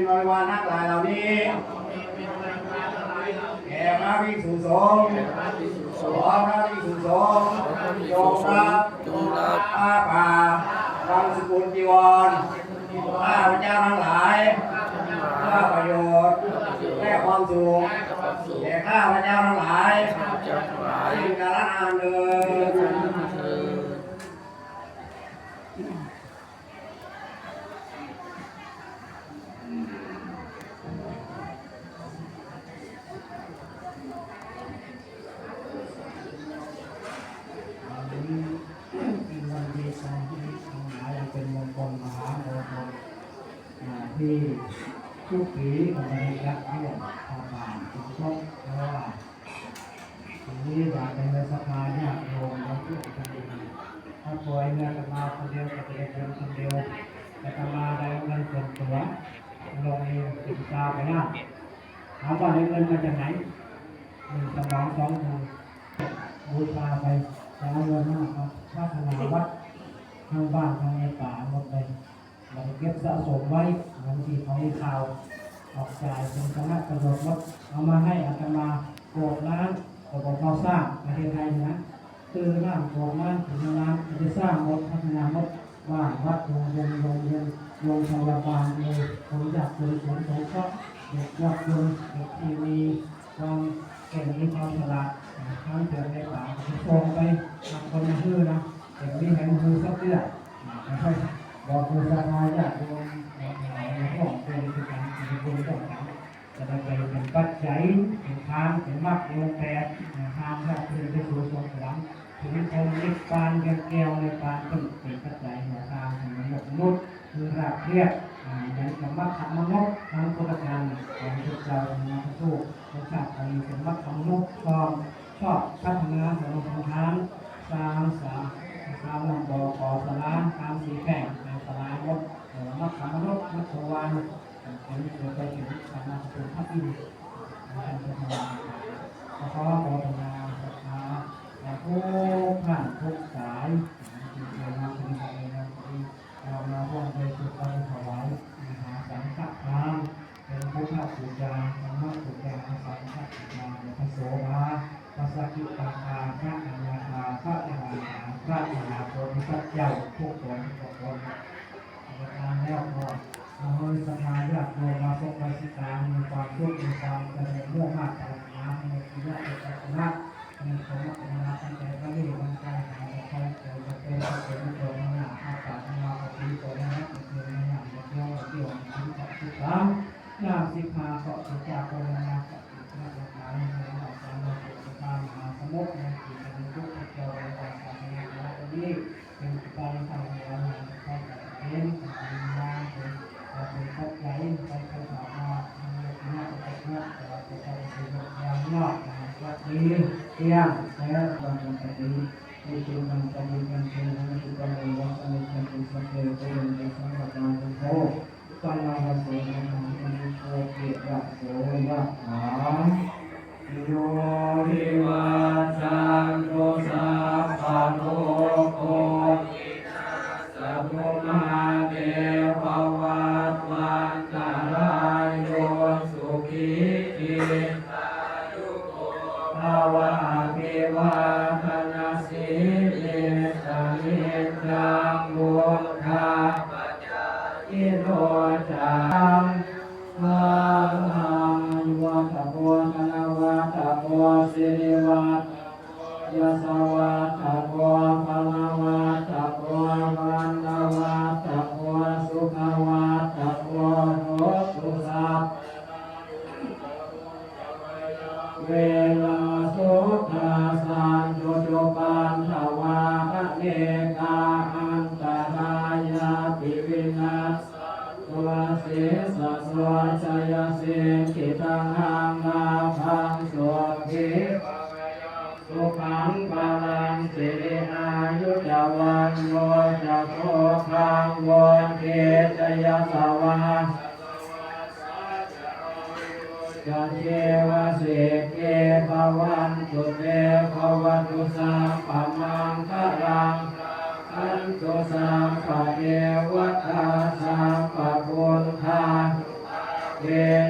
บริวารทั้งหลายเหล่านี้แก่พระภิกษุสงฆ์ขอพระภิกษุสงฆ์จงรับผ้าป่าบางสกุลจีวรข้าพเจ้าทั้งหลายเพื่อประโยชน์และความสุขแก่ข้าพเจ้าทั้งหลายสิ่งกาลนานเดินเป็นมงคลมหามงคลที่ทุกปีของบริษัทร่วมทำงานทุกช่องเพราะว่าทีนี้อยากเป็นสภาเนี่ยโยมเราเพื่อกันดีถ้าปล่อยเงินกันมาคนเดียวก็จะได้เงินคนเดียวแต่กันมาได้เงินส่วนตัวลงเองติดตาไปนะถามว่าได้เงินมาจากไหน1 สมอง2 มือบูชาไปจะเอาเงินมากครับพัฒนาวัดทางบ้านทางในป่าหมดเลยเราเก็บสะสมไว้บางทีเขาให้ข่าวออกจ่ายเป็นคณะประโยชน์วัดเอามาให้อาตมาโกรธล้างขอบอกเราสร้างประเทศไทยนะตื่นร่างโกรธล้างถึงล้างจะสร้างหมดพัฒนาหมดว่าวัดโรงเรียนโรงพยาบาลเลยผมอยากเป็นสวนสงเคราะห์เด็กยากจนเด็กที่มีความเก่งมีความฉลาดทั้งเกิดในป่าจะส่งไปทำคนมาชื่อนะเด็กนี้แห่งมือสักเดือนนะครับบอกคือสภาญาติโยมในห้องเป็นการเป็นคนต้องการจะได้ไปเป็นปัจจัยเป็นทางเป็นมรรคองค์แปดทางที่เป็นไปสู่สวรรค์ถึงองค์นิพพานแก้วในการเป็นปัจจัยหัวทางของมนุษย์คือราบเรียบอย่างสมมติธรรมนุษย์ทางพุทธการของพระเจ้าในพระสูตรพระชาติมีสมมติธรรมนุษย์ชอบพัฒนาสมรรถนะสร้างสามลำบากอสลาตามสีแป้งในสลามดมัดสามรถมัดสวรรค์เป็นเกิดไปถึงสามาสุภาพอินทร์การพัฒนาขอพัฒนาศรัทธาทุกท่านทุกสายที่เกิดมาเป็นอะไรนะที่เราร่วมไปสุดไปถวายมหาสังฆทานเป็นพุทธบูชาธรรมบูชาสังฆบูชาพระโสภาพระสักกิตาคาพระอนาคาพระอรหันต์พระมหาโพธิสัตว์เจ้าทุกคนทุกคนประทานแล้วก็เราให้สมาญาติโยมมาพบมาสิการมีความสุขมีความเจริญรุ่งมากจากน้ำในชีวิตในศาสนาในสมณะตั้งแต่พระฤาษีใจหายใจเกิดจะเป็นตัวหน้าอาปากมาปฏิตัวหน้าเป็นหน้าเดียวเดียวถึงกับสุดท้ายนามสิกขาก็จะจากโบราณกับอิทธิฤทธิ์หลายในหลักการเราจะตามหาสมุทรในจิตในทุกข์เกี่ยวกับศาสนาเรานี้เป็นการทำงานในการเรียนการงานเป็นปัจจัยในการสอนมาในหน้าประเทศเราจะต้องเป็นอย่างนอกวัดนี้เที่ยงและบางวันนี้ในช่วงการปฏิบัติการในช่วงการเรียนรู้ในการศึกษาเกี่ยวกับในสังคมการเป็นโตตั้งมาโสดาบันโสเกยะโสยะหาโยวิวัชชันโตสัพพะโลกโคสัพพะเทววัตวันตรายโยสุขีติภาวะภิวาทนาสิริสนิจังบุญธาอิโรจังมังหังวัฏโพธนาวัฏโพสิริวัฏยะสวัฏโพภะละวัฏโพวันตวัฏโพสุขวัฏโพโหตุสัพเวลาสุขาสันตุจุปันทวาคะเนกาอันตรายาปิวินัสตัวเสสะสวะชยเสกิตังหังนาภังสวะเทสุขังบาลังสิริอายุจาวันโยจะโคขังวันเทจยสวะจันเทวะเสเกภวันตุเตภวันตุสัมปัมมังคะรังอันตุสัมปะเทวะตาสัมปะพุทธา เว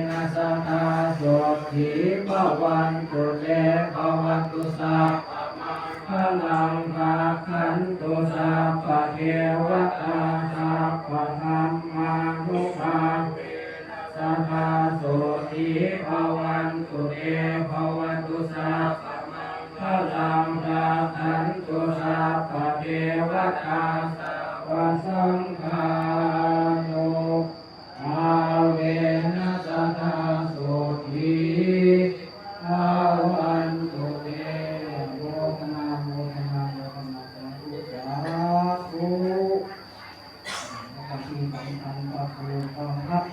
นัสตาโสทิภวันตุเตภวันตุสัพพะลังภาคันตุสัพพะเทวตาสัพพะธัมมานุภาเวนัสตาโสทิภวันตุเตภวันตุสัพพะลังภาคันตุสัพพะเทวตาสัพพะสังฆานุอาเวนัสตาโสทิภวันตุเตโมทนาโมทนาโมทนาสาธุสาธุปฏิบัติธรรมปฏิบัติธรรม